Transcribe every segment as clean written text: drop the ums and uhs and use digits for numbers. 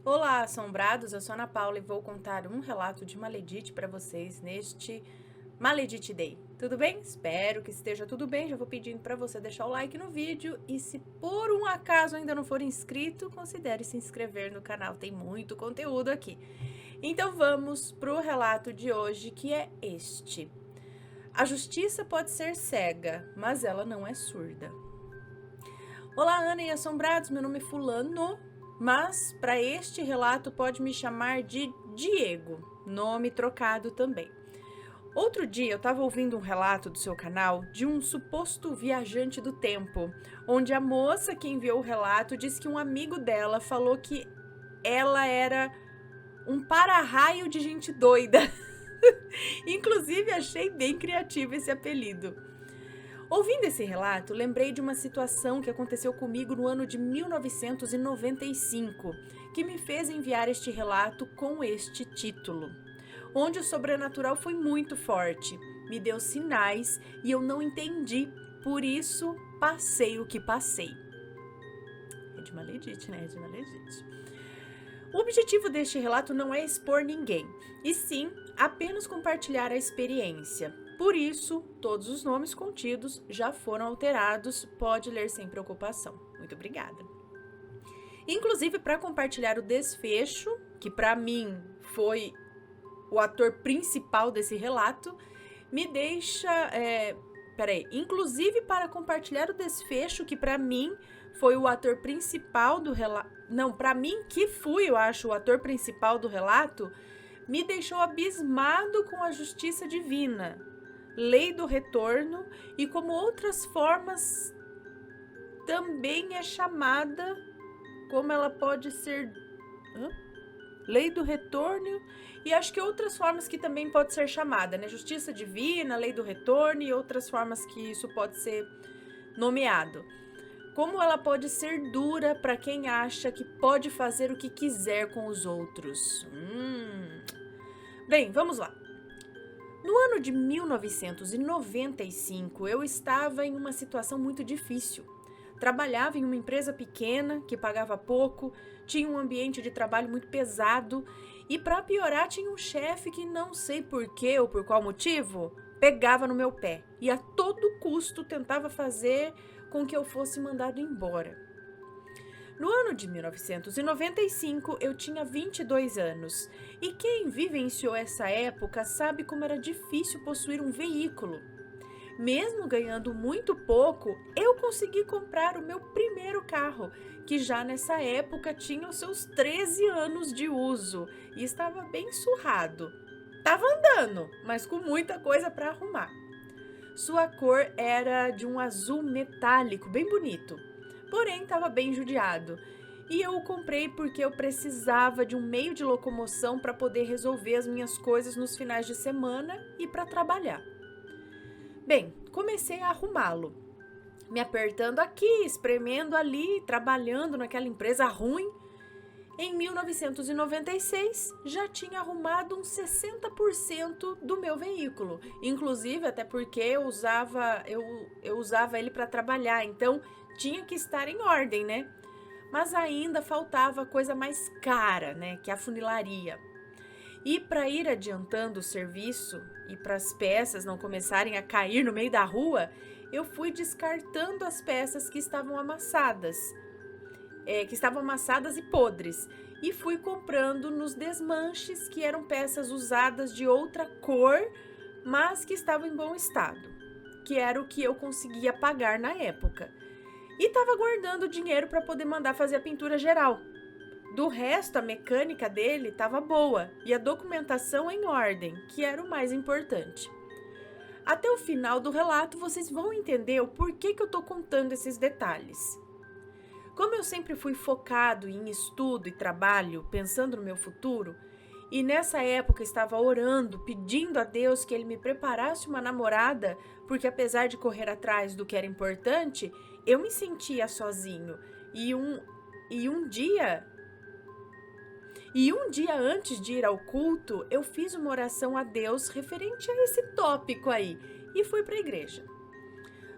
Olá, assombrados! Eu sou Ana Paula e vou contar um relato de Maledite para vocês neste Maledite Day. Tudo bem? Espero que esteja tudo bem. Já vou pedindo para você deixar o like no vídeo e se por um acaso ainda não for inscrito, considere se inscrever no canal. Tem muito conteúdo aqui. Então vamos para o relato de hoje, que é este. A justiça pode ser cega, mas ela não é surda. Olá, Ana e assombrados, meu nome é Fulano, mas para este relato pode me chamar de Diego, nome trocado também. Outro dia eu estava ouvindo um relato do seu canal de um suposto viajante do tempo, onde a moça que enviou o relato disse que um amigo dela falou que ela era um para-raio de gente doida. Inclusive achei bem criativo esse apelido. Ouvindo esse relato, lembrei de uma situação que aconteceu comigo no ano de 1995, que me fez enviar este relato com este título, onde o sobrenatural foi muito forte, me deu sinais e eu não entendi, por isso passei o que passei. É de Maledite, né? É de Maledite. O objetivo deste relato não é expor ninguém, e sim apenas compartilhar a experiência. Por isso, todos os nomes contidos já foram alterados, pode ler sem preocupação. Muito obrigada. Inclusive, para compartilhar o desfecho, que para mim foi o ator principal desse relato, me deixa... Inclusive, para compartilhar o desfecho, que para mim foi o ator principal do relato... Não, para mim, que fui, eu acho, o ator principal do relato, me deixou abismado com a justiça divina, lei do retorno e como outras formas também é chamada, como ela pode ser... Lei do retorno e acho que outras formas que também pode ser chamada, né? Justiça divina, lei do retorno e outras formas que isso pode ser nomeado. Como ela pode ser dura para quem acha que pode fazer o que quiser com os outros. Bem, vamos lá. No ano de 1995, eu estava em uma situação muito difícil. Trabalhava em uma empresa pequena, que pagava pouco, tinha um ambiente de trabalho muito pesado e, para piorar, tinha um chefe que não sei por quê ou por qual motivo, pegava no meu pé e a todo custo tentava fazer com que eu fosse mandado embora. No ano de 1995, eu tinha 22 anos e quem vivenciou essa época sabe como era difícil possuir um veículo. Mesmo ganhando muito pouco, eu consegui comprar o meu primeiro carro, que já nessa época tinha os seus 13 anos de uso e estava bem surrado. Estava andando, mas com muita coisa para arrumar. Sua cor era de um azul metálico, bem bonito, porém estava bem judiado. E eu o comprei porque eu precisava de um meio de locomoção para poder resolver as minhas coisas nos finais de semana e para trabalhar. Bem, comecei a arrumá-lo, me apertando aqui, espremendo ali, trabalhando naquela empresa ruim. Em 1996, já tinha arrumado uns 60% do meu veículo, inclusive até porque eu usava ele para trabalhar, então tinha que estar em ordem, né? Mas ainda faltava a coisa mais cara, né? Que é a funilaria. E para ir adiantando o serviço e para as peças não começarem a cair no meio da rua, eu fui descartando as peças que estavam amassadas e podres, e fui comprando nos desmanches que eram peças usadas de outra cor, mas que estavam em bom estado, que era o que eu conseguia pagar na época. E estava guardando dinheiro para poder mandar fazer a pintura geral. Do resto, a mecânica dele estava boa e a documentação em ordem, que era o mais importante. Até o final do relato, vocês vão entender o porquê que eu estou contando esses detalhes. Como eu sempre fui focado em estudo e trabalho, pensando no meu futuro, e nessa época estava orando, pedindo a Deus que Ele me preparasse uma namorada, porque apesar de correr atrás do que era importante, eu me sentia sozinho. E um dia antes de ir ao culto, eu fiz uma oração a Deus referente a esse tópico aí e fui para a igreja.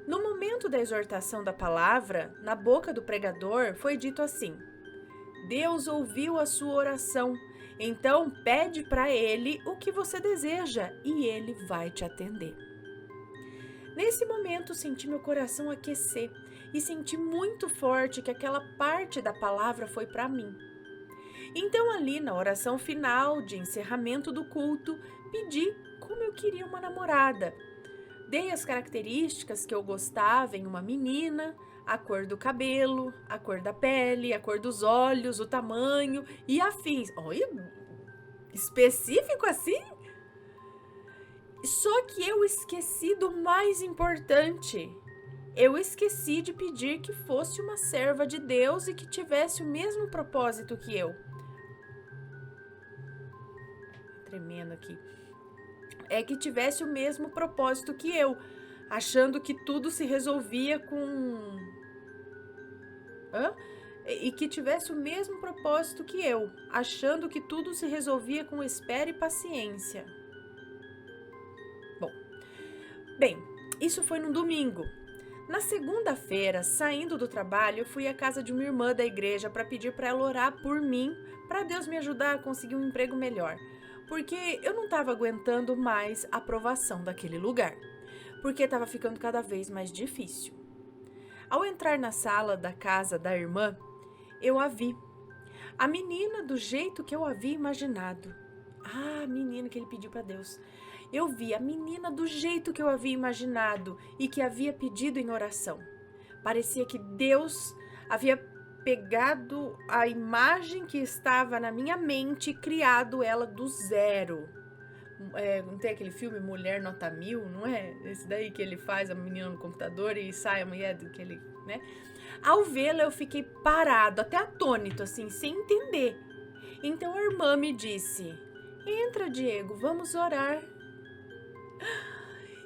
No momento da exortação da palavra, na boca do pregador, foi dito assim: Deus ouviu a sua oração. Então, pede para Ele o que você deseja e Ele vai te atender. Nesse momento, senti meu coração aquecer e senti muito forte que aquela parte da palavra foi para mim. Então, ali na oração final de encerramento do culto, pedi como eu queria uma namorada. Dei as características que eu gostava em uma menina, a cor do cabelo, a cor da pele, a cor dos olhos, o tamanho e afins. Olha, específico assim? Só que eu esqueci do mais importante. Eu esqueci de pedir que fosse uma serva de Deus e que tivesse o mesmo propósito que eu. Tremendo aqui. É que tivesse o mesmo propósito que eu, achando que tudo se resolvia com... E que tivesse o mesmo propósito que eu, achando que tudo se resolvia com espera e paciência. Bem, isso foi no domingo. Na segunda-feira, saindo do trabalho, eu fui à casa de uma irmã da igreja para pedir para ela orar por mim, para Deus me ajudar a conseguir um emprego melhor, porque eu não estava aguentando mais a aprovação daquele lugar, porque estava ficando cada vez mais difícil. Ao entrar na sala da casa da irmã, eu a vi. A menina do jeito que eu havia imaginado. Ah, a menina que ele pediu para Deus. Eu vi a menina do jeito que eu havia imaginado e que havia pedido em oração. Parecia que Deus havia pegado a imagem que estava na minha mente e criado ela do zero. Não tem aquele filme Mulher Nota 1000, não é? Esse daí que ele faz a menina no computador e sai a mulher daquele, né? Ao vê-la eu fiquei parado, até atônito, assim, sem entender. Então a irmã me disse: entra, Diego, vamos orar.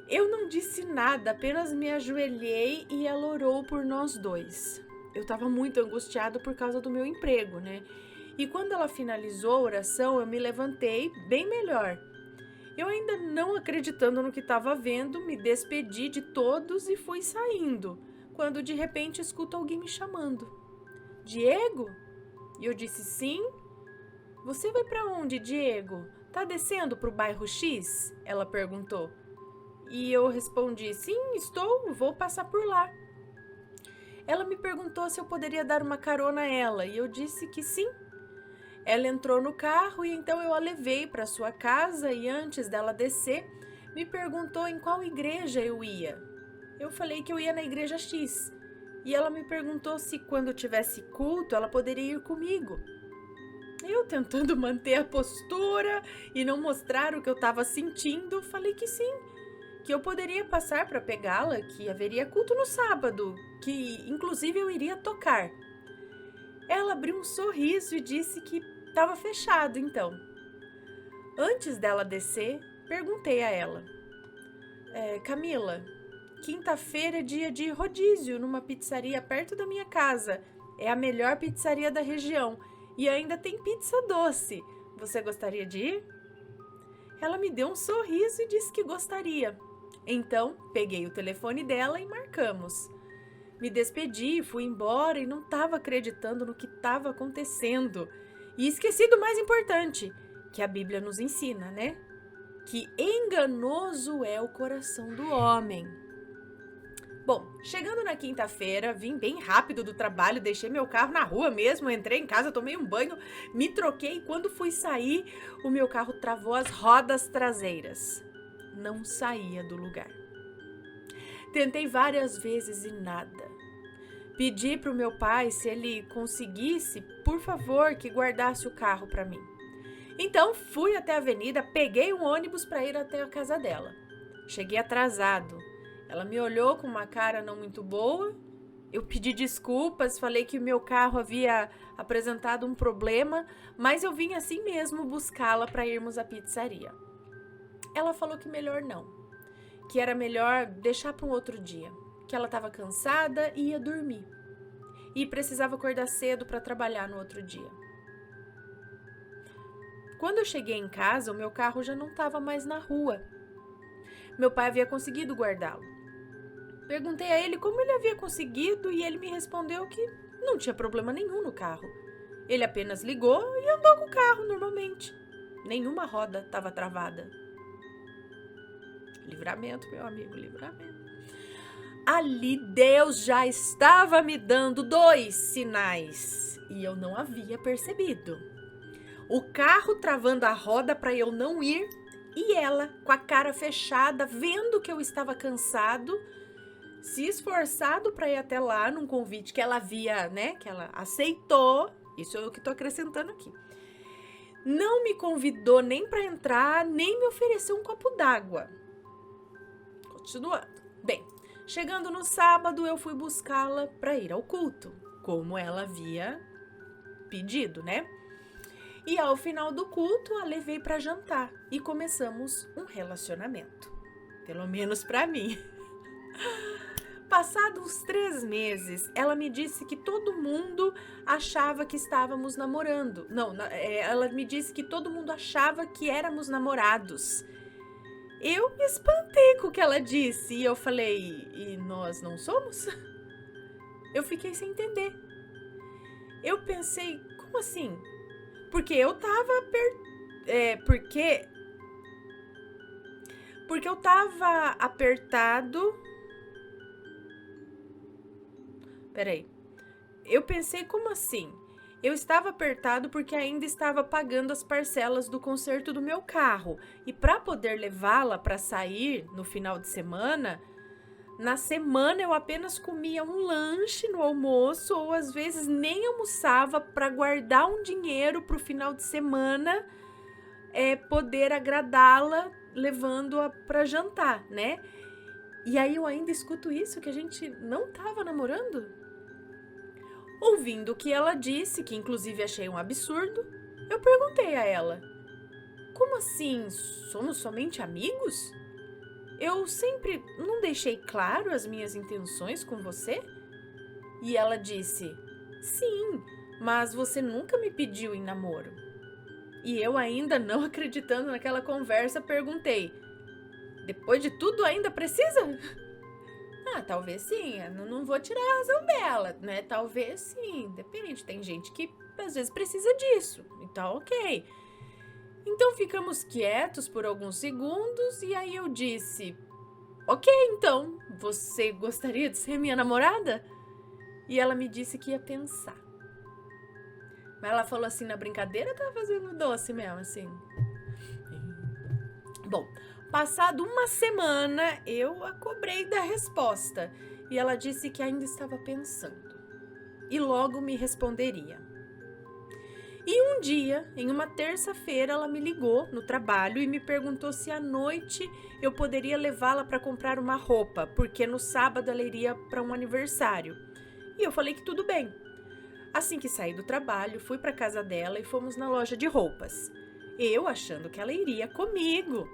Eu não disse nada, apenas me ajoelhei e ela orou por nós dois. Eu estava muito angustiada por causa do meu emprego, né? E quando ela finalizou a oração, eu me levantei bem melhor. Eu ainda não acreditando no que estava vendo, me despedi de todos e fui saindo, quando de repente escuto alguém me chamando. Diego? E eu disse sim. Você vai para onde, Diego? Tá descendo pro bairro X? Ela perguntou. E eu respondi, sim, vou passar por lá. Ela me perguntou se eu poderia dar uma carona a ela e eu disse que sim. Ela entrou no carro e então eu a levei para sua casa e antes dela descer, me perguntou em qual igreja eu ia. Eu falei que eu ia na igreja X e ela me perguntou se quando tivesse culto ela poderia ir comigo. Eu, tentando manter a postura e não mostrar o que eu estava sentindo, falei que sim, que eu poderia passar para pegá-la, que haveria culto no sábado, que inclusive eu iria tocar. Ela abriu um sorriso e disse que estava fechado, então. Antes dela descer, perguntei a ela: Camila, quinta-feira é dia de rodízio numa pizzaria perto da minha casa. É a melhor pizzaria da região e ainda tem pizza doce. Você gostaria de ir? Ela me deu um sorriso e disse que gostaria. Então, peguei o telefone dela e marcamos. Me despedi, fui embora e não estava acreditando no que estava acontecendo. E esqueci do mais importante, que a Bíblia nos ensina, né? Que enganoso é o coração do homem. Bom, chegando na quinta-feira, vim bem rápido do trabalho, deixei meu carro na rua mesmo, entrei em casa, tomei um banho, me troquei e quando fui sair, o meu carro travou as rodas traseiras. Não saía do lugar. Tentei várias vezes e nada. Pedi para o meu pai se ele conseguisse, por favor, que guardasse o carro para mim. Então fui até a avenida, peguei um ônibus para ir até a casa dela. Cheguei atrasado. Ela me olhou com uma cara não muito boa. Eu pedi desculpas, falei que o meu carro havia apresentado um problema, mas eu vim assim mesmo buscá-la para irmos à pizzaria. Ela falou que melhor não, que era melhor deixar para um outro dia, que ela estava cansada e ia dormir. E precisava acordar cedo para trabalhar no outro dia. Quando eu cheguei em casa, o meu carro já não estava mais na rua. Meu pai havia conseguido guardá-lo. Perguntei a ele como ele havia conseguido e ele me respondeu que não tinha problema nenhum no carro. Ele apenas ligou e andou com o carro normalmente. Nenhuma roda estava travada. Livramento, meu amigo, livramento. Ali Deus já estava me dando 2 sinais e eu não havia percebido. O carro travando a roda para eu não ir e ela com a cara fechada, vendo que eu estava cansado, se esforçado para ir até lá num convite que ela havia, né, que ela aceitou. Isso é o que estou acrescentando aqui. Não me convidou nem para entrar, nem me ofereceu um copo d'água. Continuando. Bem, chegando no sábado, eu fui buscá-la para ir ao culto, como ela havia pedido, né? E ao final do culto, a levei para jantar e começamos um relacionamento. Pelo menos para mim. Passados uns 3 meses, ela me disse que todo mundo achava que estávamos namorando. Não, ela me disse que todo mundo achava que éramos namorados. Eu me espantei com o que ela disse e eu falei, e nós não somos? Eu fiquei sem entender. Eu pensei, como assim? Porque eu tava porque eu tava apertado. Peraí. Eu pensei, como assim? Eu estava apertado porque ainda estava pagando as parcelas do conserto do meu carro. E para poder levá-la para sair no final de semana, na semana eu apenas comia um lanche no almoço ou às vezes nem almoçava para guardar um dinheiro para o final de semana poder agradá-la levando-a para jantar, né? E aí eu ainda escuto isso, que a gente não estava namorando? Ouvindo o que ela disse, que inclusive achei um absurdo, eu perguntei a ela, como assim, somos somente amigos? Eu sempre não deixei claro as minhas intenções com você? E ela disse, sim, mas você nunca me pediu em namoro. E eu ainda não acreditando naquela conversa, perguntei, depois de tudo ainda precisa? Talvez sim, eu não vou tirar a razão dela, né? Talvez sim, depende, tem gente que às vezes precisa disso, então ok. Então ficamos quietos por alguns segundos e aí eu disse, ok, então, você gostaria de ser minha namorada? E ela me disse que ia pensar. Mas ela falou assim na brincadeira, tava fazendo doce mesmo, assim. Bom, passado uma semana, eu a cobrei da resposta e ela disse que ainda estava pensando e logo me responderia. E um dia, em uma terça-feira, ela me ligou no trabalho e me perguntou se à noite eu poderia levá-la para comprar uma roupa, porque no sábado ela iria para um aniversário. E eu falei que tudo bem. Assim que saí do trabalho, fui para casa dela e fomos na loja de roupas. Eu achando que ela iria comigo.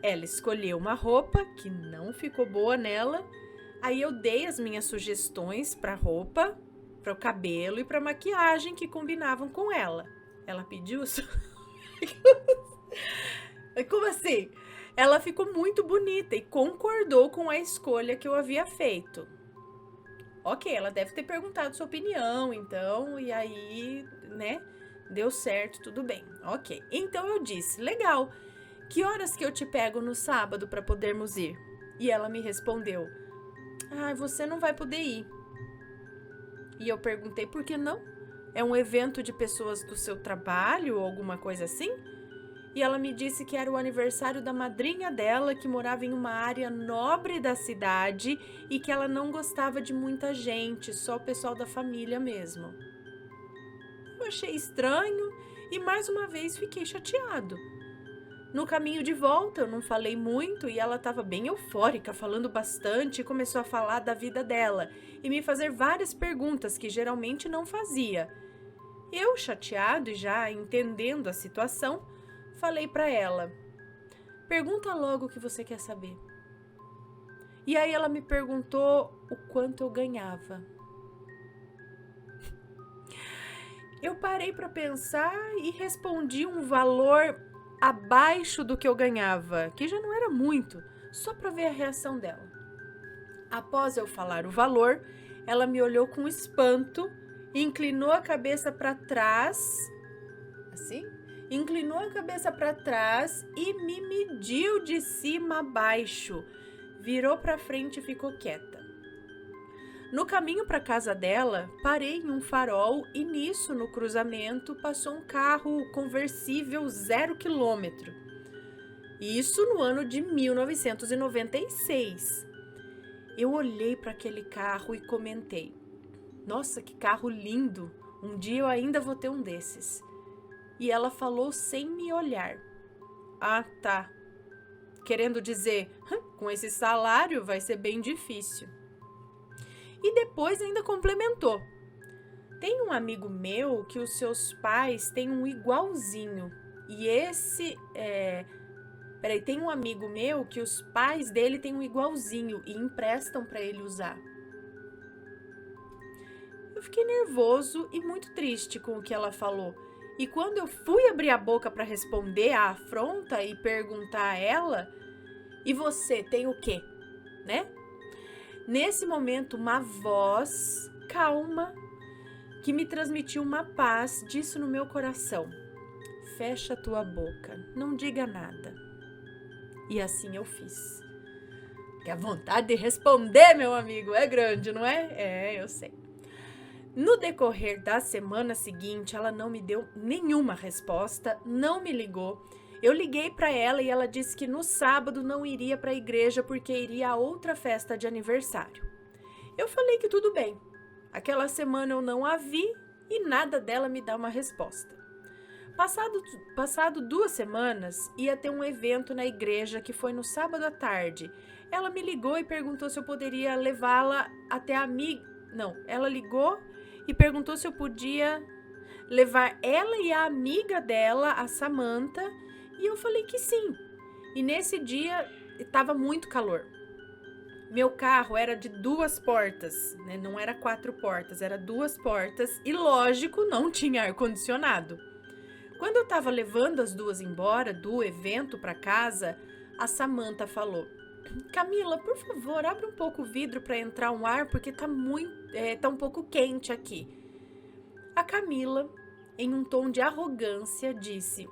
Ela escolheu uma roupa que não ficou boa nela. Aí eu dei as minhas sugestões para roupa, para o cabelo e para maquiagem que combinavam com ela. Ela pediu Como assim? Ela ficou muito bonita e concordou com a escolha que eu havia feito. Ok, ela deve ter perguntado sua opinião, então, e aí, né, deu certo, tudo bem. Ok, então eu disse, legal, que horas que eu te pego no sábado para podermos ir? E ela me respondeu, você não vai poder ir. E eu perguntei, por que não? É um evento de pessoas do seu trabalho ou alguma coisa assim? E ela me disse que era o aniversário da madrinha dela, que morava em uma área nobre da cidade e que ela não gostava de muita gente, só o pessoal da família mesmo. Eu achei estranho e mais uma vez fiquei chateado. No caminho de volta eu não falei muito e ela estava bem eufórica, falando bastante e começou a falar da vida dela e me fazer várias perguntas que geralmente não fazia. Eu, chateado e já entendendo a situação, falei para ela, pergunta logo o que você quer saber. E aí ela me perguntou o quanto eu ganhava. Eu parei para pensar e respondi um valor abaixo do que eu ganhava, que já não era muito, só para ver a reação dela. Após eu falar o valor, ela me olhou com espanto inclinou a cabeça para trás, assim, inclinou a cabeça para trás e me mediu de cima a baixo. Virou para frente e ficou quieta. No caminho para casa dela, parei em um farol e nisso, no cruzamento, passou um carro conversível 0 km. Isso no ano de 1996. Eu olhei para aquele carro e comentei: nossa, que carro lindo! Um dia eu ainda vou ter um desses. E ela falou sem me olhar: ah, tá. Querendo dizer, com esse salário vai ser bem difícil. E depois ainda complementou: tem um amigo meu que os seus pais têm um igualzinho. E tem um amigo meu que os pais dele têm um igualzinho e emprestam para ele usar. Eu fiquei nervoso e muito triste com o que ela falou. E quando eu fui abrir a boca para responder à afronta e perguntar a ela: e você tem o quê? Né? Nesse momento, uma voz calma que me transmitiu uma paz disse no meu coração: fecha a tua boca, não diga nada. E assim eu fiz. Porque a vontade de responder, meu amigo, é grande, não é? É, eu sei. No decorrer da semana seguinte, ela não me deu nenhuma resposta, não me ligou. Eu liguei para ela e ela disse que no sábado não iria para a igreja porque iria a outra festa de aniversário. Eu falei que tudo bem. Aquela semana eu não a vi e nada dela me dá uma resposta. Passado 2 semanas, ia ter um evento na igreja que foi no sábado à tarde. Ela me ligou e perguntou se eu poderia levá-la até a amiga. Não, ela ligou e perguntou se eu podia levar ela e a amiga dela, a Samantha, e eu falei que sim. E nesse dia estava muito calor. Meu carro era de 2 portas, né? Não era 4 portas, era 2 portas e, lógico, não tinha ar-condicionado. Quando eu estava levando as duas embora do evento para casa, a Samantha falou: Camila, por favor, abre um pouco o vidro para entrar um ar, porque tá um pouco quente aqui. A Camila, em um tom de arrogância, disse: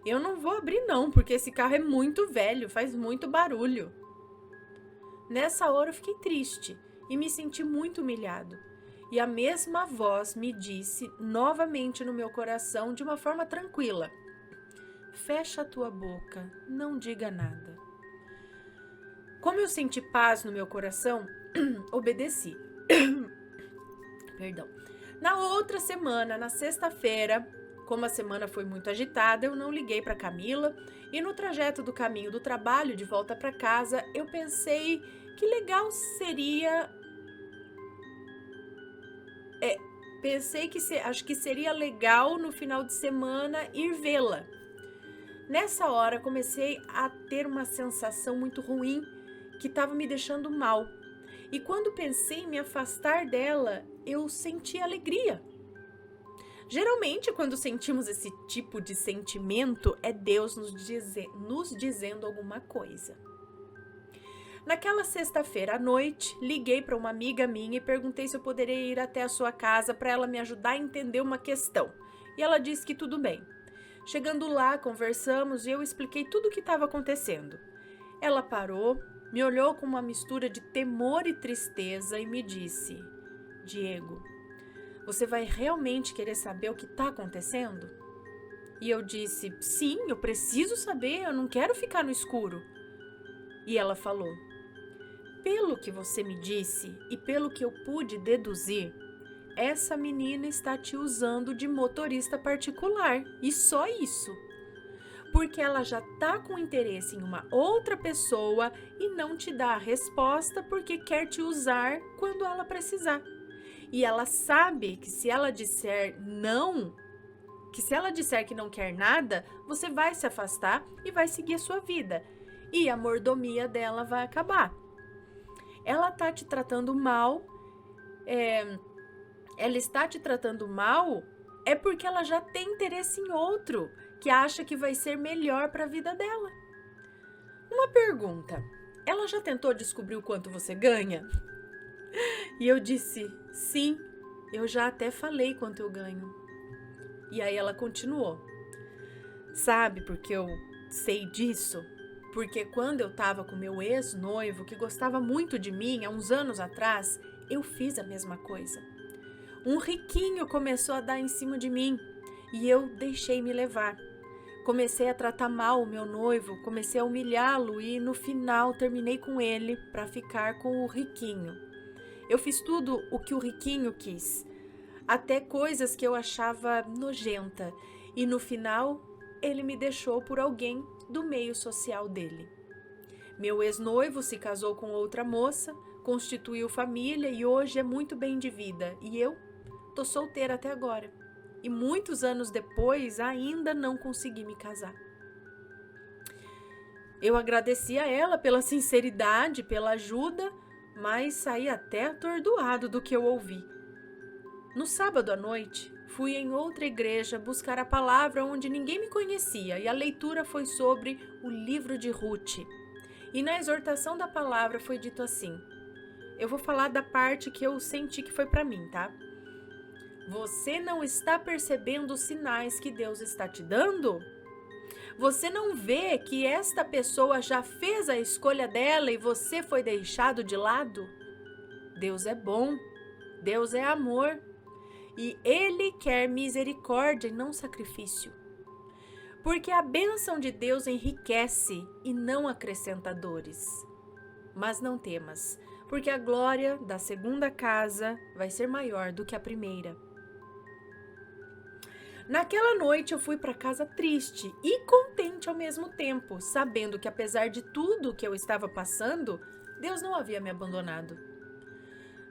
eu não vou abrir não, porque esse carro é muito velho, faz muito barulho. Nessa hora eu fiquei triste e me senti muito humilhado. E a mesma voz me disse novamente no meu coração de uma forma tranquila: fecha a tua boca, não diga nada. Como eu senti paz no meu coração, obedeci. Perdão. Na outra semana, na sexta-feira, como a semana foi muito agitada, eu não liguei para Camila e no trajeto do caminho do trabalho de volta para casa, eu pensei que legal seria... acho que seria legal no final de semana ir vê-la. Nessa hora, comecei a ter uma sensação muito ruim que estava me deixando mal. E quando pensei em me afastar dela, eu senti alegria. Geralmente, quando sentimos esse tipo de sentimento, é Deus nos dizendo alguma coisa. Naquela sexta-feira à noite, liguei para uma amiga minha e perguntei se eu poderia ir até a sua casa para ela me ajudar a entender uma questão. E ela disse que tudo bem. Chegando lá, conversamos e eu expliquei tudo o que estava acontecendo. Ela parou, me olhou com uma mistura de temor e tristeza e me disse: Diego, você vai realmente querer saber o que está acontecendo? E eu disse: sim, eu preciso saber, eu não quero ficar no escuro. E ela falou: pelo que você me disse e pelo que eu pude deduzir, essa menina está te usando de motorista particular, e só isso. Porque ela já está com interesse em uma outra pessoa e não te dá a resposta porque quer te usar quando ela precisar. E ela sabe que se ela disser que não quer nada, você vai se afastar e vai seguir a sua vida. E a mordomia dela vai acabar. Ela está te tratando mal, é porque ela já tem interesse em outro, que acha que vai ser melhor para a vida dela. Uma pergunta: ela já tentou descobrir o quanto você ganha? E eu disse: sim. Eu já até falei quanto eu ganho. E aí ela continuou. Sabe por que eu sei disso? Porque quando eu tava com meu ex-noivo, que gostava muito de mim, há uns anos atrás, eu fiz a mesma coisa. Um riquinho começou a dar em cima de mim e eu deixei me levar. Comecei a tratar mal o meu noivo, comecei a humilhá-lo e no final terminei com ele para ficar com o riquinho. Eu fiz tudo o que o riquinho quis, até coisas que eu achava nojenta, e no final ele me deixou por alguém do meio social dele. Meu ex-noivo se casou com outra moça, constituiu família e hoje é muito bem de vida, e eu tô solteira até agora. E muitos anos depois ainda não consegui me casar. Eu agradeci a ela pela sinceridade, pela ajuda, mas saí até atordoado do que eu ouvi. No sábado à noite, fui em outra igreja buscar a palavra onde ninguém me conhecia e a leitura foi sobre o livro de Ruth. E na exortação da palavra foi dito assim, eu vou falar da parte que eu senti que foi para mim, tá? Você não está percebendo os sinais que Deus está te dando? Você não vê que esta pessoa já fez a escolha dela e você foi deixado de lado? Deus é bom, Deus é amor e Ele quer misericórdia e não sacrifício. Porque a bênção de Deus enriquece e não acrescenta dores. Mas não temas, porque a glória da segunda casa vai ser maior do que a primeira. Naquela noite eu fui para casa triste e contente ao mesmo tempo, sabendo que apesar de tudo que eu estava passando, Deus não havia me abandonado.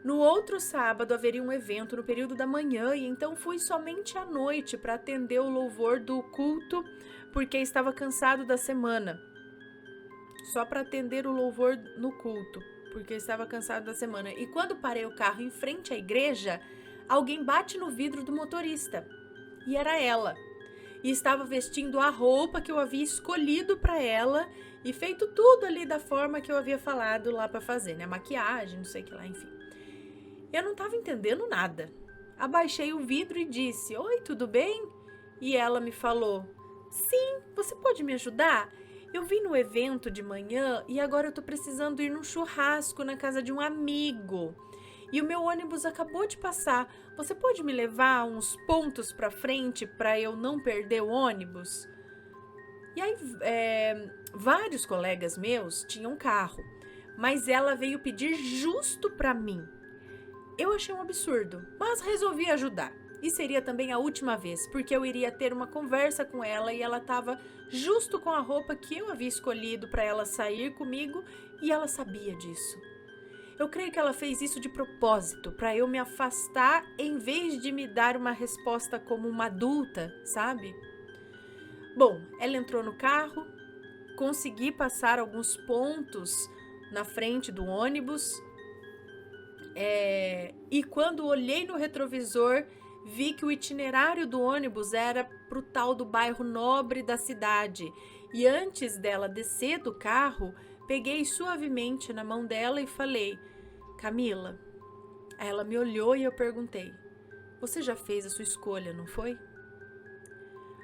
No outro sábado haveria um evento no período da manhã e então fui somente à noite para atender o louvor do culto, porque estava cansado da semana. Só para atender o louvor no culto, porque estava cansado da semana. E quando parei o carro em frente à igreja, alguém bate no vidro do motorista. E era ela. E estava vestindo a roupa que eu havia escolhido para ela e feito tudo ali da forma que eu havia falado lá para fazer, né? Maquiagem, não sei o que lá, enfim. Eu não estava entendendo nada. Abaixei o vidro e disse, oi, tudo bem? E ela me falou, sim, você pode me ajudar? Eu vim no evento de manhã e agora eu tô precisando ir num churrasco na casa de um amigo. E o meu ônibus acabou de passar. Você pode me levar uns pontos para frente para eu não perder o ônibus? E aí, vários colegas meus tinham carro, mas ela veio pedir justo para mim. Eu achei um absurdo, mas resolvi ajudar. E seria também a última vez, porque eu iria ter uma conversa com ela e ela estava justo com a roupa que eu havia escolhido para ela sair comigo e ela sabia disso. Eu creio que ela fez isso de propósito, para eu me afastar em vez de me dar uma resposta como uma adulta, sabe? Bom, ela entrou no carro, consegui passar alguns pontos na frente do ônibus e quando olhei no retrovisor, vi que o itinerário do ônibus era para o tal do bairro nobre da cidade. E antes dela descer do carro, peguei suavemente na mão dela e falei, Camila. Aí ela me olhou e eu perguntei, você já fez a sua escolha, não foi?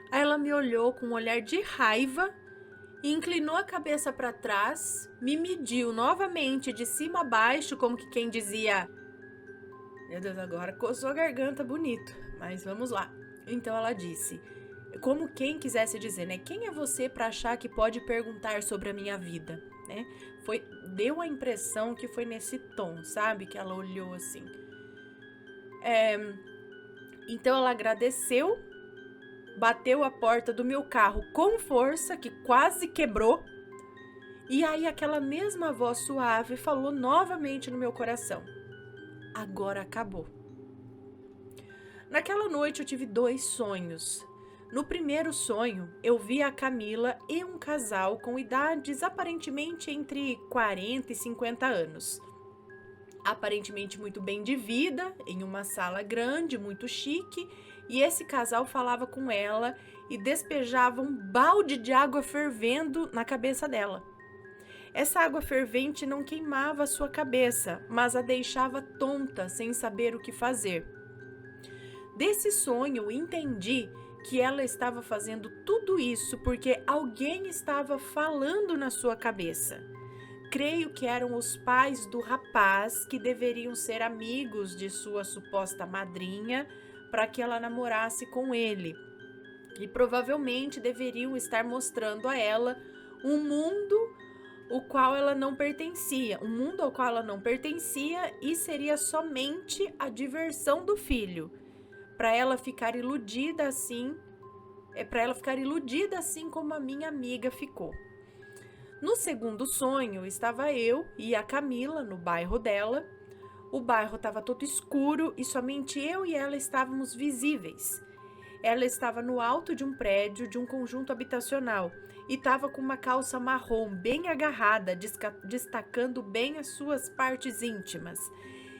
Aí ela me olhou com um olhar de raiva e inclinou a cabeça para trás, me mediu novamente de cima a baixo, como que quem dizia, meu Deus, agora coçou a garganta bonito, mas vamos lá. Então ela disse, como quem quisesse dizer, né? Quem é você para achar que pode perguntar sobre a minha vida, né? Deu a impressão que foi nesse tom, sabe? Que ela olhou assim. Então ela agradeceu, bateu a porta do meu carro com força, que quase quebrou. E aí aquela mesma voz suave falou novamente no meu coração. Agora acabou. Naquela noite eu tive 2 sonhos. No primeiro sonho, eu vi a Camila e um casal com idades aparentemente entre 40 e 50 anos. Aparentemente muito bem de vida, em uma sala grande, muito chique, e esse casal falava com ela e despejava um balde de água fervendo na cabeça dela. Essa água fervente não queimava a sua cabeça, mas a deixava tonta, sem saber o que fazer. Desse sonho, entendi que ela estava fazendo tudo isso porque alguém estava falando na sua cabeça. Creio que eram os pais do rapaz que deveriam ser amigos de sua suposta madrinha para que ela namorasse com ele. E provavelmente deveriam estar mostrando a ela um mundo o qual ela não pertencia, um mundo ao qual ela não pertencia e seria somente a diversão do filho, para ela ficar iludida assim, como a minha amiga ficou. No segundo sonho, estava eu e a Camila no bairro dela. O bairro estava todo escuro e somente eu e ela estávamos visíveis. Ela estava no alto de um prédio, de um conjunto habitacional, e estava com uma calça marrom bem agarrada, destacando bem as suas partes íntimas.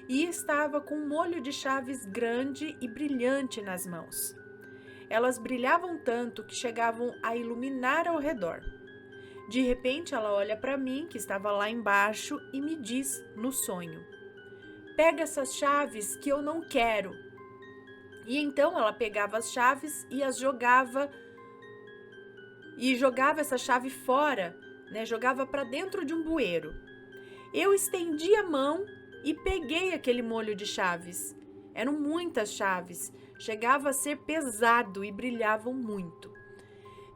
E estava com um molho de chaves grande e brilhante nas mãos. Elas brilhavam tanto que chegavam a iluminar ao redor. De repente, ela olha para mim, que estava lá embaixo, e me diz no sonho: "Pega essas chaves que eu não quero." E então ela pegava as chaves e as jogava essa chave fora, né? Jogava para dentro de um bueiro. Eu estendi a mão e peguei aquele molho de chaves. Eram muitas chaves, chegava a ser pesado e brilhavam muito.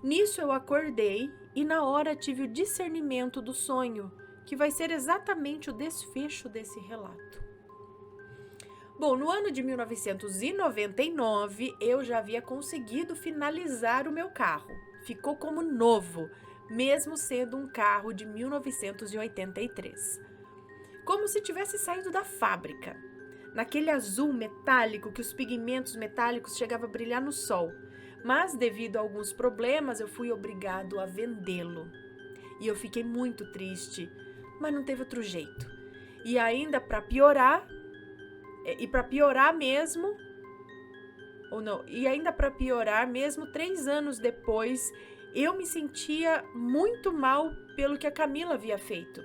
Nisso eu acordei e na hora tive o discernimento do sonho, que vai ser exatamente o desfecho desse relato. Bom, no ano de 1999, eu já havia conseguido finalizar o meu carro. Ficou como novo, mesmo sendo um carro de 1983. Como se tivesse saído da fábrica. Naquele azul metálico que os pigmentos metálicos chegavam a brilhar no sol. Mas, devido a alguns problemas, eu fui obrigado a vendê-lo. E eu fiquei muito triste, mas não teve outro jeito. E ainda para piorar mesmo 3 anos depois, eu me sentia muito mal pelo que a Camila havia feito.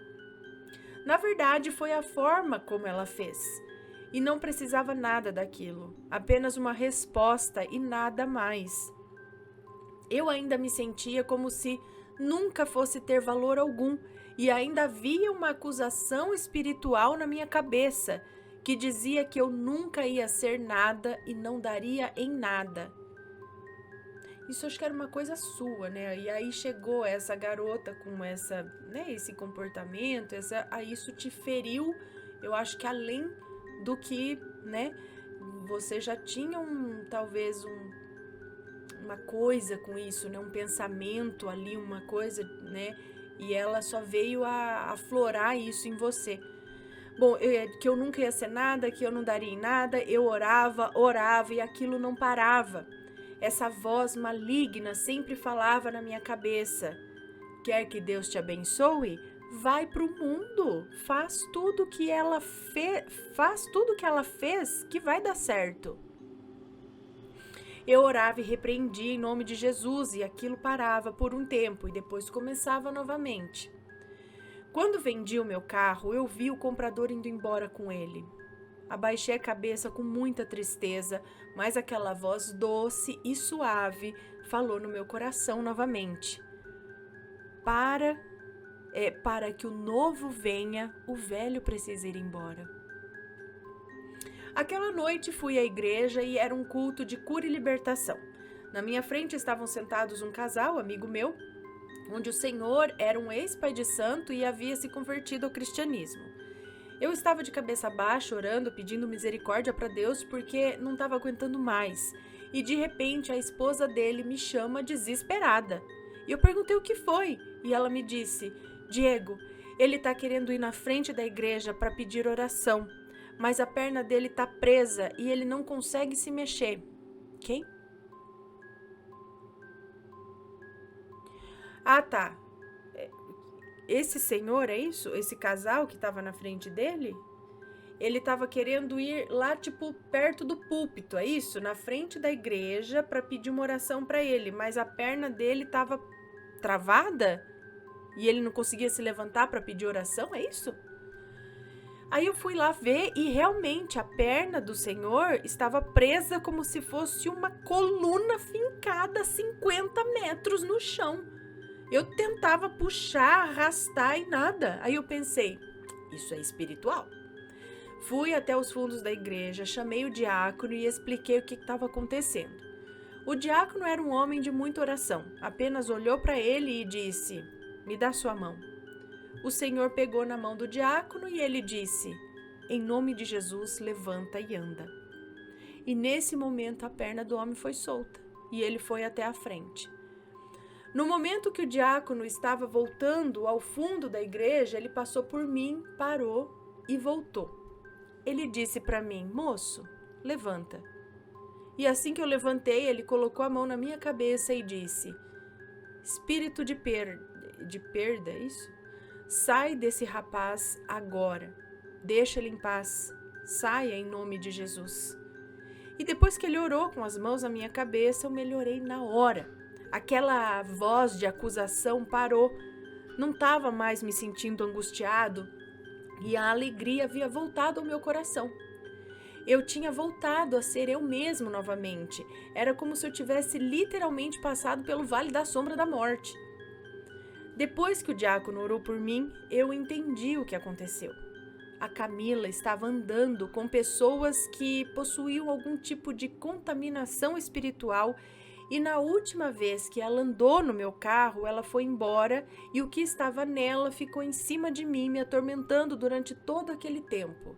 Na verdade, foi a forma como ela fez. E não precisava nada daquilo, apenas uma resposta e nada mais. Eu ainda me sentia como se nunca fosse ter valor algum e ainda havia uma acusação espiritual na minha cabeça que dizia que eu nunca ia ser nada e não daria em nada. Isso acho que era uma coisa sua, né? E aí chegou essa garota com esse comportamento, aí isso te feriu, eu acho que além do que, né, você já tinha talvez uma coisa com isso, né, um pensamento ali, uma coisa, né, e ela só veio a aflorar isso em você. Bom, que eu nunca ia ser nada, que eu não daria em nada, eu orava e aquilo não parava. Essa voz maligna sempre falava na minha cabeça: quer que Deus te abençoe? Vai pro mundo, faz tudo que ela fez que vai dar certo. Eu orava e repreendia em nome de Jesus e aquilo parava por um tempo e depois começava novamente. Quando vendi o meu carro, eu vi o comprador indo embora com ele. Abaixei a cabeça com muita tristeza, mas aquela voz doce e suave falou no meu coração novamente: Para que o novo venha, o velho precisa ir embora. Aquela noite fui à igreja e era um culto de cura e libertação. Na minha frente estavam sentados um casal, amigo meu, onde o senhor era um ex-pai de santo e havia se convertido ao cristianismo. Eu estava de cabeça baixa, orando, pedindo misericórdia para Deus porque não estava aguentando mais. E de repente a esposa dele me chama desesperada. E eu perguntei o que foi e ela me disse: Diego, ele está querendo ir na frente da igreja para pedir oração, mas a perna dele está presa e ele não consegue se mexer. Quem? Ah, tá. Esse senhor, é isso? Esse casal que estava na frente dele? Ele estava querendo ir lá, tipo, perto do púlpito, é isso? Na frente da igreja para pedir uma oração para ele, mas a perna dele estava travada? E ele não conseguia se levantar para pedir oração, é isso? Aí eu fui lá ver e realmente a perna do senhor estava presa como se fosse uma coluna fincada a 50 metros no chão. Eu tentava puxar, arrastar e nada. Aí eu pensei, isso é espiritual. Fui até os fundos da igreja, chamei o diácono e expliquei o que estava acontecendo. O diácono era um homem de muita oração, apenas olhou para ele e disse, me dá sua mão. O Senhor pegou na mão do diácono e ele disse, em nome de Jesus, levanta e anda. E nesse momento a perna do homem foi solta e ele foi até a frente. No momento que o diácono estava voltando ao fundo da igreja, ele passou por mim, parou e voltou. Ele disse para mim, moço, levanta. E assim que eu levantei, ele colocou a mão na minha cabeça e disse, espírito de perda, é isso? Sai desse rapaz agora, deixa ele em paz, saia em nome de Jesus. E depois que ele orou com as mãos na minha cabeça, eu melhorei na hora. Aquela voz de acusação parou, não estava mais me sentindo angustiado e a alegria havia voltado ao meu coração. Eu tinha voltado a ser eu mesmo novamente, era como se eu tivesse literalmente passado pelo vale da sombra da morte. Depois que o diácono orou por mim, eu entendi o que aconteceu. A Camila estava andando com pessoas que possuíam algum tipo de contaminação espiritual e na última vez que ela andou no meu carro, ela foi embora e o que estava nela ficou em cima de mim, me atormentando durante todo aquele tempo.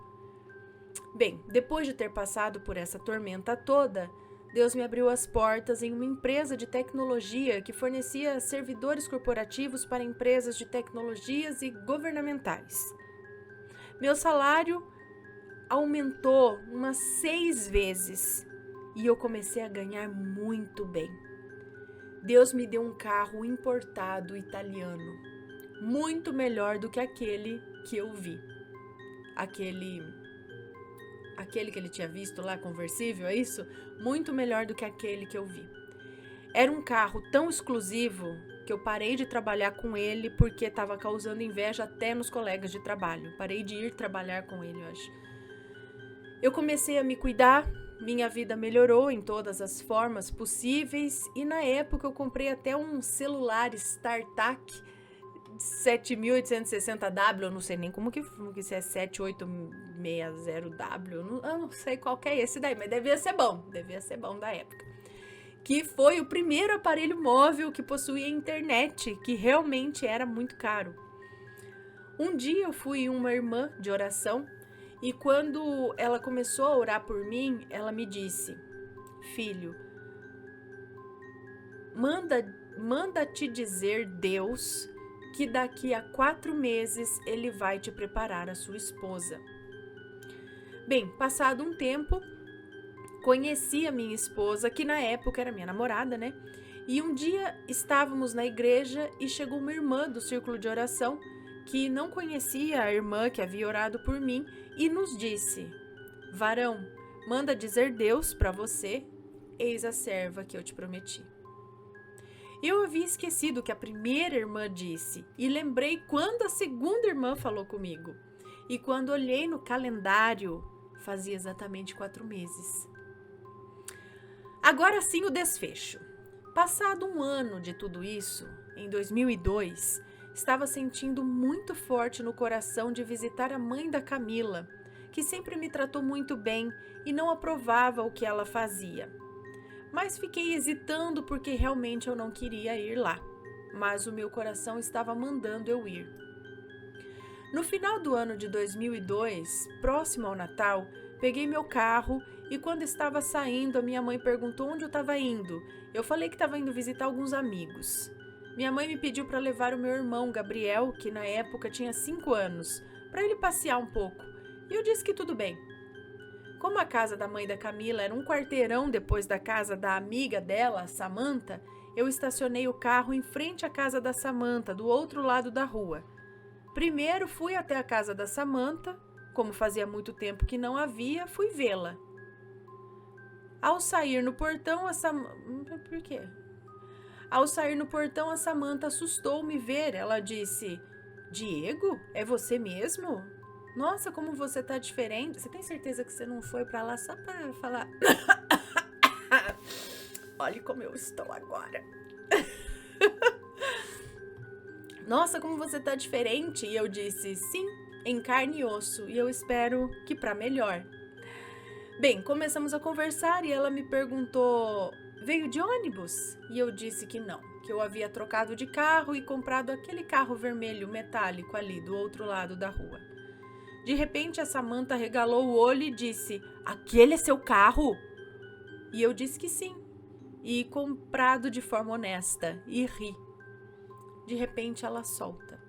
Bem, depois de ter passado por essa tormenta toda, Deus me abriu as portas em uma empresa de tecnologia que fornecia servidores corporativos para empresas de tecnologias e governamentais. Meu salário aumentou umas 6 vezes e eu comecei a ganhar muito bem. Deus me deu um carro importado italiano, muito melhor do que aquele que eu vi. Aquele que ele tinha visto lá, conversível, é isso? Muito melhor do que aquele que eu vi. Era um carro tão exclusivo que eu parei de trabalhar com ele porque estava causando inveja até nos colegas de trabalho. Parei de ir trabalhar com ele, eu acho. Eu comecei a me cuidar, minha vida melhorou em todas as formas possíveis e na época eu comprei até um celular StarTAC 7860W, eu não sei nem como que isso é 7860W, eu não sei qual que é esse daí, mas devia ser bom da época. Que foi o primeiro aparelho móvel que possuía internet, que realmente era muito caro. Um dia eu fui uma irmã de oração e quando ela começou a orar por mim, ela me disse, filho, manda te dizer Deus que daqui a 4 meses ele vai te preparar a sua esposa. Bem, passado um tempo, conheci a minha esposa, que na época era minha namorada, né? E um dia estávamos na igreja e chegou uma irmã do círculo de oração que não conhecia a irmã que havia orado por mim e nos disse, varão, manda dizer Deus para você, eis a serva que eu te prometi. Eu havia esquecido o que a primeira irmã disse e lembrei quando a segunda irmã falou comigo. E quando olhei no calendário, fazia exatamente 4 meses. Agora sim o desfecho. Passado um ano de tudo isso, em 2002, estava sentindo muito forte no coração de visitar a mãe da Camila, que sempre me tratou muito bem e não aprovava o que ela fazia. Mas fiquei hesitando porque realmente eu não queria ir lá, mas o meu coração estava mandando eu ir. No final do ano de 2002, próximo ao Natal, peguei meu carro e quando estava saindo, a minha mãe perguntou onde eu estava indo. Eu falei que estava indo visitar alguns amigos. Minha mãe me pediu para levar o meu irmão, Gabriel, que na época tinha 5 anos, para ele passear um pouco. E eu disse que tudo bem. Como a casa da mãe da Camila era um quarteirão depois da casa da amiga dela, a Samantha, eu estacionei o carro em frente à casa da Samantha, do outro lado da rua. Primeiro fui até a casa da Samantha, como fazia muito tempo que não havia, fui vê-la. Ao sair no portão, a Samantha assustou-me ver. Ela disse, Diego, é você mesmo? Nossa, como você tá diferente. Você tem certeza que você não foi pra lá só pra falar? Olhe como eu estou agora. Nossa, como você tá diferente. E eu disse, sim, em carne e osso. E eu espero que pra melhor. Bem, começamos a conversar e ela me perguntou, veio de ônibus? E eu disse que não, que eu havia trocado de carro e comprado aquele carro vermelho metálico ali do outro lado da rua. De repente, a Samantha regalou o olho e disse, aquele é seu carro? E eu disse que sim, e comprado de forma honesta, e ri. De repente, ela solta.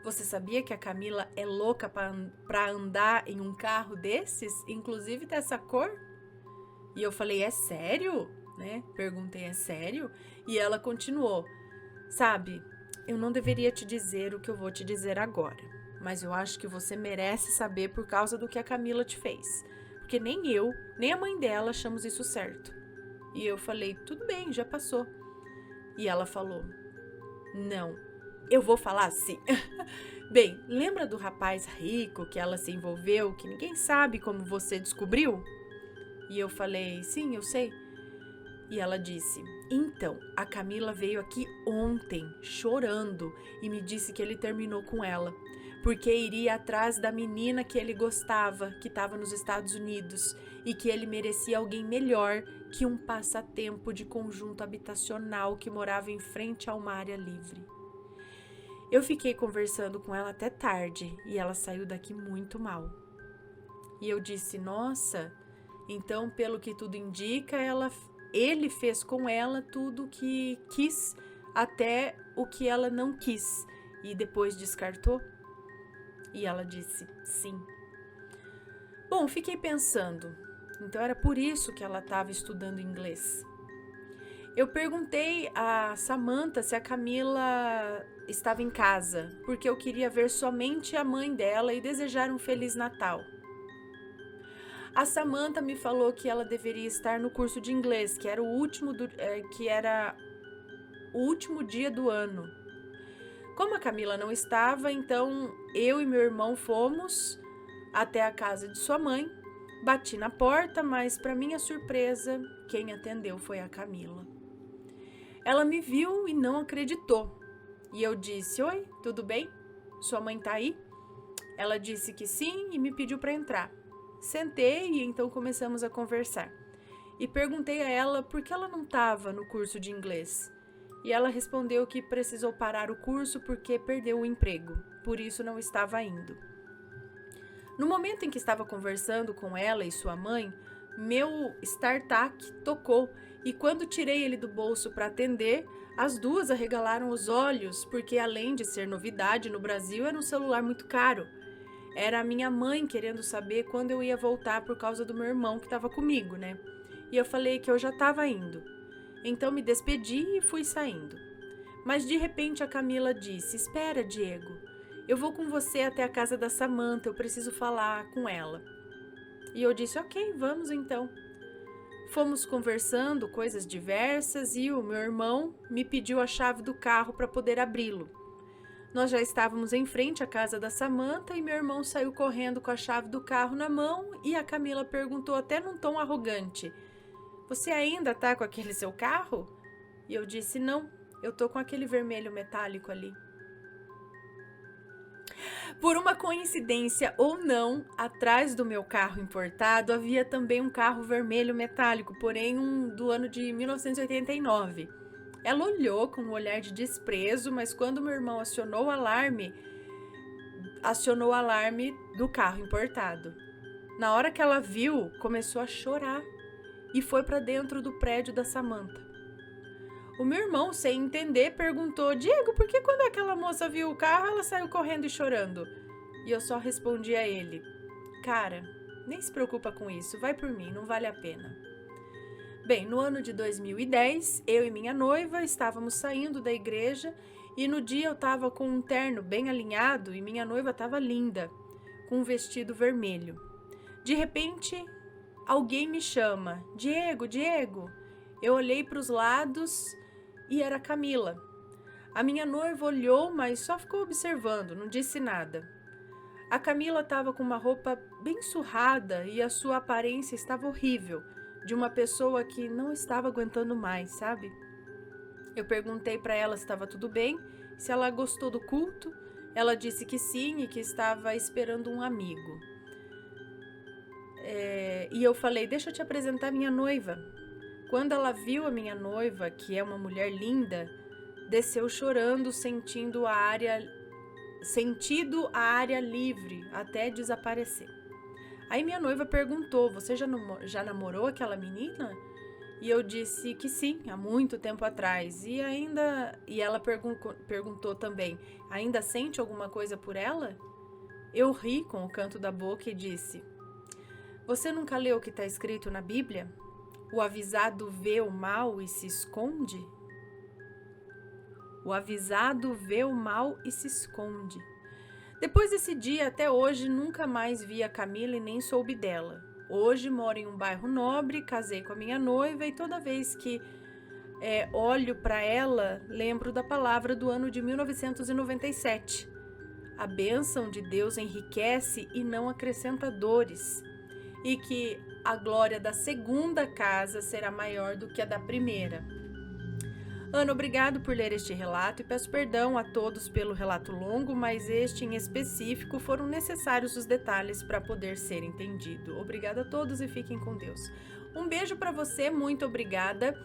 Você sabia que a Camila é louca para andar em um carro desses, inclusive dessa cor? E eu falei, é sério? Né? Perguntei, é sério? E ela continuou, sabe, eu não deveria te dizer o que eu vou te dizer agora, mas eu acho que você merece saber por causa do que a Camila te fez, porque nem eu, nem a mãe dela achamos isso certo. E eu falei, tudo bem, já passou. E ela falou, não, eu vou falar assim. Bem, lembra do rapaz rico que ela se envolveu, que ninguém sabe como você descobriu? E eu falei, sim, eu sei. E ela disse, então, a Camila veio aqui ontem, chorando, e me disse que ele terminou com ela, porque iria atrás da menina que ele gostava, que estava nos Estados Unidos, e que ele merecia alguém melhor que um passatempo de conjunto habitacional que morava em frente a uma área livre. Eu fiquei conversando com ela até tarde e ela saiu daqui muito mal. E eu disse, nossa, então pelo que tudo indica, ele fez com ela tudo o que quis, até o que ela não quis, e depois descartou? E ela disse, sim. Bom, fiquei pensando, então era por isso que ela estava estudando inglês. Eu perguntei a Samantha se a Camila estava em casa, porque eu queria ver somente a mãe dela e desejar um Feliz Natal. A Samantha me falou que ela deveria estar no curso de inglês, que era o último dia do ano. Como a Camila não estava, então eu e meu irmão fomos até a casa de sua mãe. Bati na porta, mas para minha surpresa, quem atendeu foi a Camila. Ela me viu e não acreditou. E eu disse, oi, tudo bem? Sua mãe tá aí? Ela disse que sim e me pediu para entrar. Sentei e então começamos a conversar. E perguntei a ela por que ela não estava no curso de inglês. E ela respondeu que precisou parar o curso porque perdeu o emprego, por isso não estava indo. No momento em que estava conversando com ela e sua mãe, meu StarTAC tocou e quando tirei ele do bolso para atender, as duas arregalaram os olhos porque além de ser novidade no Brasil, era um celular muito caro. Era a minha mãe querendo saber quando eu ia voltar por causa do meu irmão que estava comigo, né? E eu falei que eu já estava indo. Então me despedi e fui saindo. Mas de repente a Camila disse, espera, Diego, eu vou com você até a casa da Samantha, eu preciso falar com ela. E eu disse, ok, vamos então. Fomos conversando coisas diversas e o meu irmão me pediu a chave do carro para poder abri-lo. Nós já estávamos em frente à casa da Samantha e meu irmão saiu correndo com a chave do carro na mão e a Camila perguntou até num tom arrogante, você ainda tá com aquele seu carro? E eu disse, não, eu tô com aquele vermelho metálico ali. Por uma coincidência ou não, atrás do meu carro importado havia também um carro vermelho metálico, porém do ano de 1989. Ela olhou com um olhar de desprezo, mas quando meu irmão acionou o alarme do carro importado. Na hora que ela viu, começou a chorar e foi para dentro do prédio da Samantha. O meu irmão, sem entender, perguntou, Diego, por que quando aquela moça viu o carro, ela saiu correndo e chorando? E eu só respondi a ele, cara, nem se preocupa com isso, vai por mim, não vale a pena. Bem, no ano de 2010, eu e minha noiva estávamos saindo da igreja e no dia eu estava com um terno bem alinhado e minha noiva estava linda, com um vestido vermelho. De repente, alguém me chama, Diego, Diego. Eu olhei para os lados e era a Camila. A minha noiva olhou, mas só ficou observando, não disse nada. A Camila estava com uma roupa bem surrada e a sua aparência estava horrível, de uma pessoa que não estava aguentando mais, sabe? Eu perguntei para ela se estava tudo bem, se ela gostou do culto. Ela disse que sim e que estava esperando um amigo. E eu falei, deixa eu te apresentar minha noiva. Quando ela viu a minha noiva, que é uma mulher linda, desceu chorando, sentindo a área livre até desaparecer. Aí minha noiva perguntou, você já namorou aquela menina? E eu disse que sim, há muito tempo atrás. E ela perguntou também, ainda sente alguma coisa por ela? Eu ri com o canto da boca e disse, você nunca leu o que está escrito na Bíblia? O avisado vê o mal e se esconde? O avisado vê o mal e se esconde. Depois desse dia, até hoje, nunca mais vi a Camila e nem soube dela. Hoje moro em um bairro nobre, casei com a minha noiva e toda vez que olho para ela, lembro da palavra do ano de 1997. A bênção de Deus enriquece e não acrescenta dores, e que a glória da segunda casa será maior do que a da primeira. Ana, obrigado por ler este relato e peço perdão a todos pelo relato longo, mas este em específico foram necessários os detalhes para poder ser entendido. Obrigada a todos e fiquem com Deus. Um beijo para você, muito obrigada.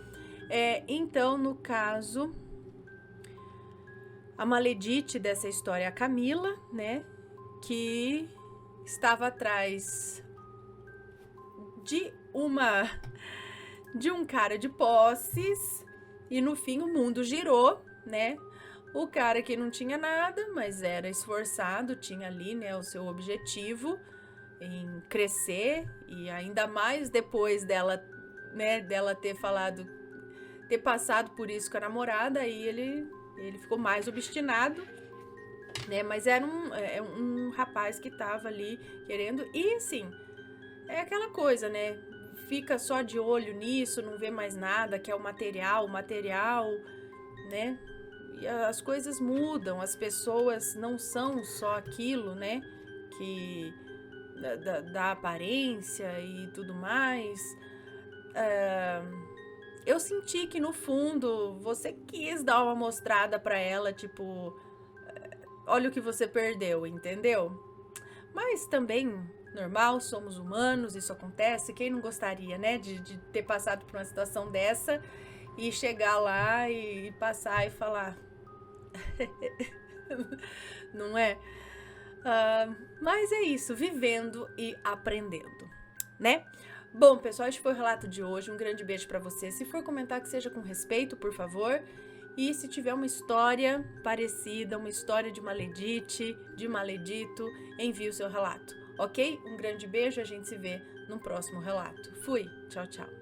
Então, no caso, a maledite dessa história é a Camila, né, que estava atrás de um cara de posses. E no fim o mundo girou, né? O cara que não tinha nada, mas era esforçado, tinha ali, né, o seu objetivo em crescer, e ainda mais depois dela ter passado por isso com a namorada, aí ele ficou mais obstinado, né? Mas era um rapaz que tava ali querendo, e assim, é aquela coisa, né? Fica só de olho nisso, não vê mais nada, quer o material, né? E as coisas mudam, as pessoas não são só aquilo, né? Que da aparência e tudo mais. Eu senti que no fundo você quis dar uma mostrada pra ela, tipo, olha o que você perdeu, entendeu? Mas também normal, somos humanos, isso acontece. Quem não gostaria, né, de ter passado por uma situação dessa e chegar lá e passar e falar, não é? Mas é isso, vivendo e aprendendo, né? Bom, pessoal, este foi o relato de hoje. Um grande beijo pra você. Se for comentar, que seja com respeito, por favor. E se tiver uma história parecida, uma história de maledite, de maledito, envie o seu relato, ok? Um grande beijo, a gente se vê no próximo relato. Fui, tchau, tchau.